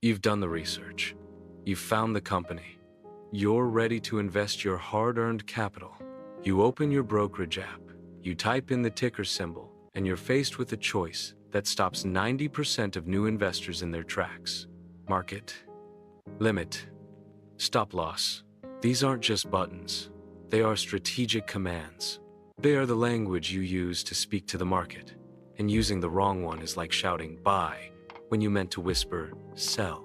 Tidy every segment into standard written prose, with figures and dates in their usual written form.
You've done the research. You've found the company. You're ready to invest your hard-earned capital. You open your brokerage app, you type in the ticker symbol, and you're faced with a choice that stops 90% of new investors in their tracks. Market, limit, stop loss. These aren't just buttons. They are strategic commands. They are the language you use to speak to the market. And using the wrong one is like shouting buy when you meant to whisper sell.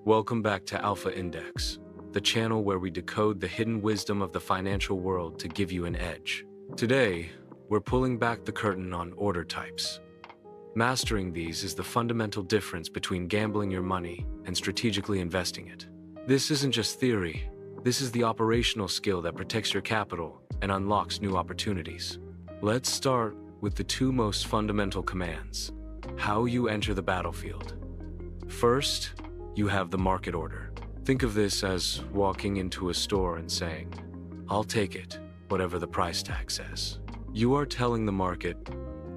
Welcome back to Alpha Index, the channel where we decode the hidden wisdom of the financial world to give you an edge. Today, we're pulling back the curtain on order types. Mastering these is the fundamental difference between gambling your money and strategically investing it. This isn't just theory. This is the operational skill that protects your capital and unlocks new opportunities. Let's start with the two most fundamental commands: how you enter the battlefield. First, you have the market order. Think of this as walking into a store and saying, "I'll take it, whatever the price tag says." You are telling the market,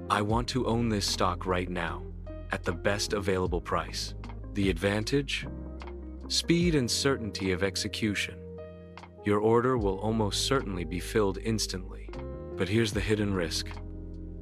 "I want to own this stock right now, at the best available price." The advantage? Speed and certainty of execution. Your order will almost certainly be filled instantly. But here's the hidden risk: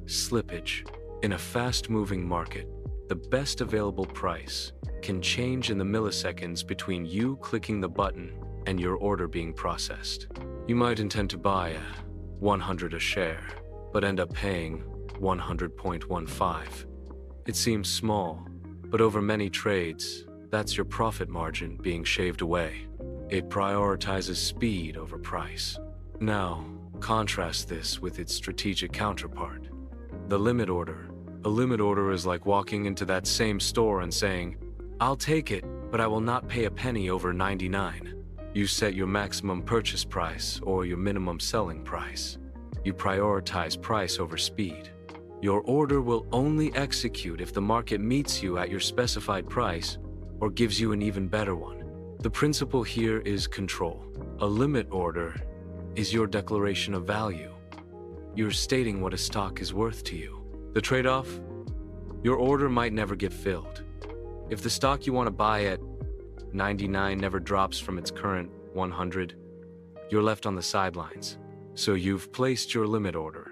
slippage. In a fast-moving market, the best available price can change in the milliseconds between you clicking the button and your order being processed. You might intend to buy at 100 a share, but end up paying 100.15. It seems small, but over many trades, that's your profit margin being shaved away. It prioritizes speed over price. Now, contrast this with its strategic counterpart, the limit order. A limit order is like walking into that same store and saying, "I'll take it, but I will not pay a penny over 99. You set your maximum purchase price or your minimum selling price. You prioritize price over speed. Your order will only execute if the market meets you at your specified price or gives you an even better one. The principle here is control. A limit order is your declaration of value. You're stating what a stock is worth to you. The trade-off? Your order might never get filled. If the stock you want to buy at 99 never drops from its current 100, you're left on the sidelines. So you've placed your limit order.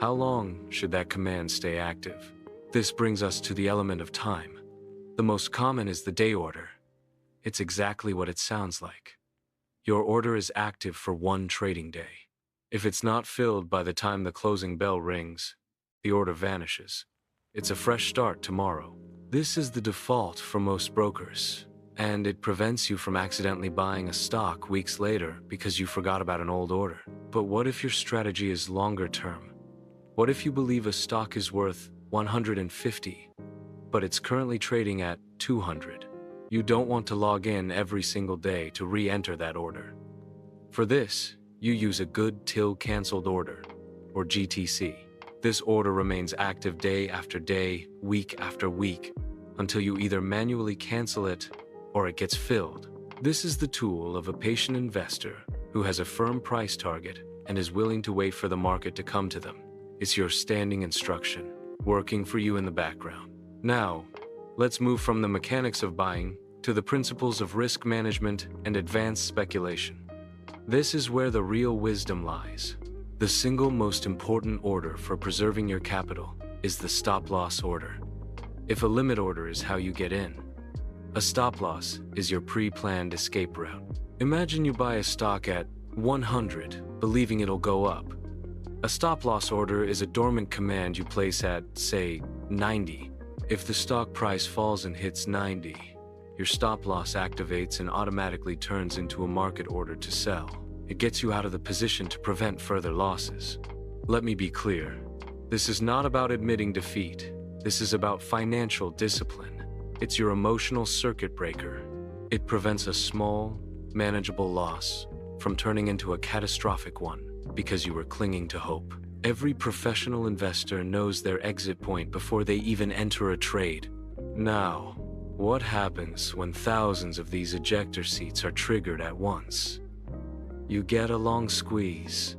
How long should that command stay active? This brings us to the element of time. The most common is the day order. It's exactly what it sounds like. Your order is active for one trading day. If it's not filled by the time the closing bell rings, the order vanishes. It's a fresh start tomorrow. This is the default for most brokers, and it prevents you from accidentally buying a stock weeks later because you forgot about an old order. But what if your strategy is longer term? What if you believe a stock is worth 150, but it's currently trading at 200? You don't want to log in every single day to re-enter that order. For this, you use a good till canceled order, or GTC. This order remains active day after day, week after week, until you either manually cancel it or it gets filled. This is the tool of a patient investor who has a firm price target and is willing to wait for the market to come to them. It's your standing instruction, working for you in the background. Now, let's move from the mechanics of buying to the principles of risk management and advanced speculation. This is where the real wisdom lies. The single most important order for preserving your capital is the stop-loss order. If a limit order is how you get in, a stop-loss is your pre-planned escape route. Imagine you buy a stock at 100, believing it'll go up. A stop-loss order is a dormant command you place at, say, 90. If the stock price falls and hits 90, your stop-loss activates and automatically turns into a market order to sell. It gets you out of the position to prevent further losses. Let me be clear. This is not about admitting defeat. This is about financial discipline. It's your emotional circuit breaker. It prevents a small, manageable loss from turning into a catastrophic one because you were clinging to hope. Every professional investor knows their exit point before they even enter a trade. Now, what happens when thousands of these ejector seats are triggered at once? You get a long squeeze.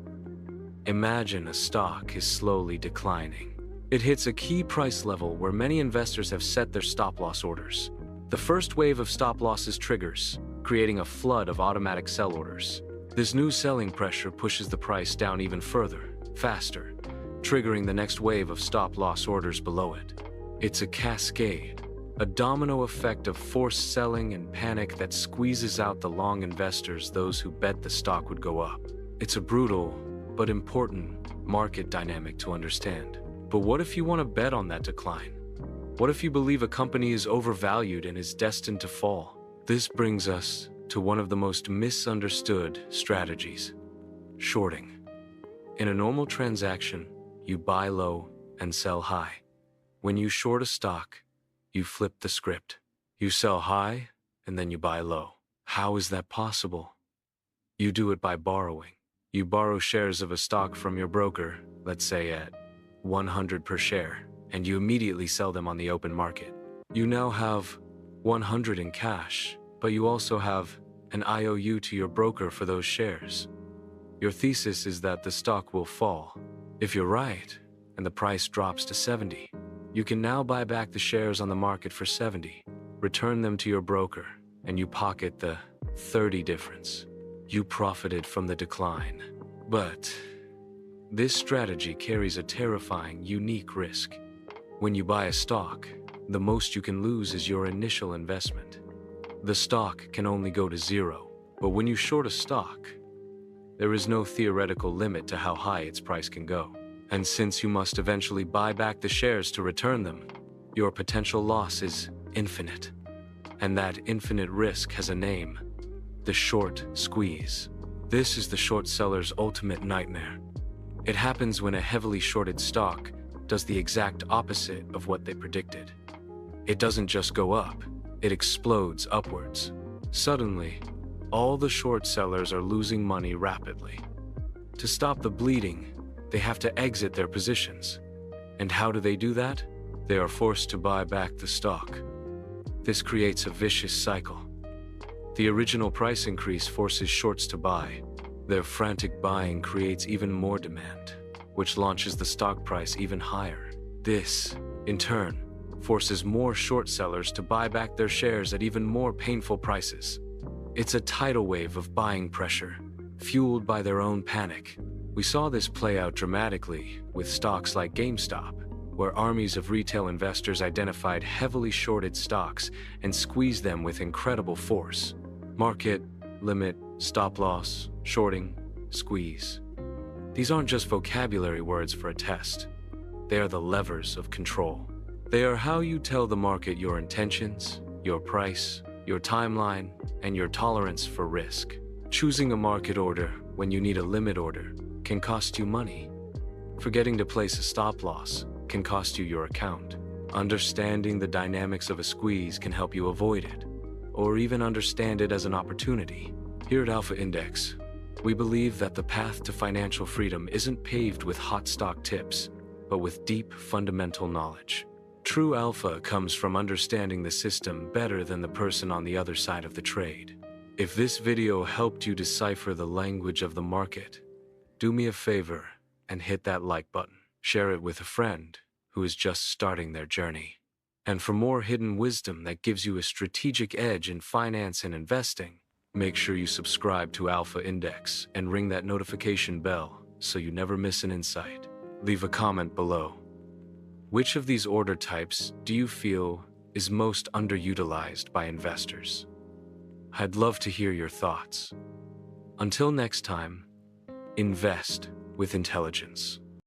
Imagine a stock is slowly declining. It hits a key price level where many investors have set their stop-loss orders. The first wave of stop losses triggers, creating a flood of automatic sell orders. This new selling pressure pushes the price down even further, faster, triggering the next wave of stop loss orders below it. It's a cascade, a domino effect of forced selling and panic that squeezes out the long investors, those who bet the stock would go up. It's a brutal, but important market dynamic to understand. But what if you want to bet on that decline? What if you believe a company is overvalued and is destined to fall? This brings us to one of the most misunderstood strategies: shorting. In a normal transaction, you buy low and sell high. When you short a stock, you flip the script. You sell high and then you buy low. How is that possible? You do it by borrowing. You borrow shares of a stock from your broker, let's say at 100 per share, and you immediately sell them on the open market. You now have 100 in cash, but you also have an IOU to your broker for those shares. Your thesis is that the stock will fall. If you're right, and the price drops to 70, you can now buy back the shares on the market for 70, return them to your broker, and you pocket the 30 difference. You profited from the decline. But this strategy carries a terrifying, unique risk. When you buy a stock, the most you can lose is your initial investment. The stock can only go to zero, but when you short a stock, there is no theoretical limit to how high its price can go. And since you must eventually buy back the shares to return them, your potential loss is infinite. And that infinite risk has a name: the short squeeze. This is the short seller's ultimate nightmare. It happens when a heavily shorted stock does the exact opposite of what they predicted. It doesn't just go up, it explodes upwards. Suddenly, all the short sellers are losing money rapidly. To stop the bleeding, they have to exit their positions. And how do they do that? They are forced to buy back the stock. This creates a vicious cycle. The original price increase forces shorts to buy. Their frantic buying creates even more demand, which launches the stock price even higher. This, in turn, forces more short sellers to buy back their shares at even more painful prices. It's a tidal wave of buying pressure, fueled by their own panic. We saw this play out dramatically with stocks like GameStop, where armies of retail investors identified heavily shorted stocks and squeezed them with incredible force. Market, limit, stop loss, shorting, squeeze. These aren't just vocabulary words for a test. They are the levers of control. They are how you tell the market your intentions, your price, your timeline, and your tolerance for risk. Choosing a market order when you need a limit order can cost you money. Forgetting to place a stop loss can cost you your account. Understanding the dynamics of a squeeze can help you avoid it, or even understand it as an opportunity. Here at Alpha Index, we believe that the path to financial freedom isn't paved with hot stock tips, but with deep fundamental knowledge. True alpha comes from understanding the system better than the person on the other side of the trade. If this video helped you decipher the language of the market, do me a favor and hit that like button. Share it with a friend who is just starting their journey. And for more hidden wisdom that gives you a strategic edge in finance and investing, make sure you subscribe to Alpha Index and ring that notification bell so you never miss an insight. Leave a comment below. Which of these order types do you feel is most underutilized by investors? I'd love to hear your thoughts. Until next time, invest with intelligence.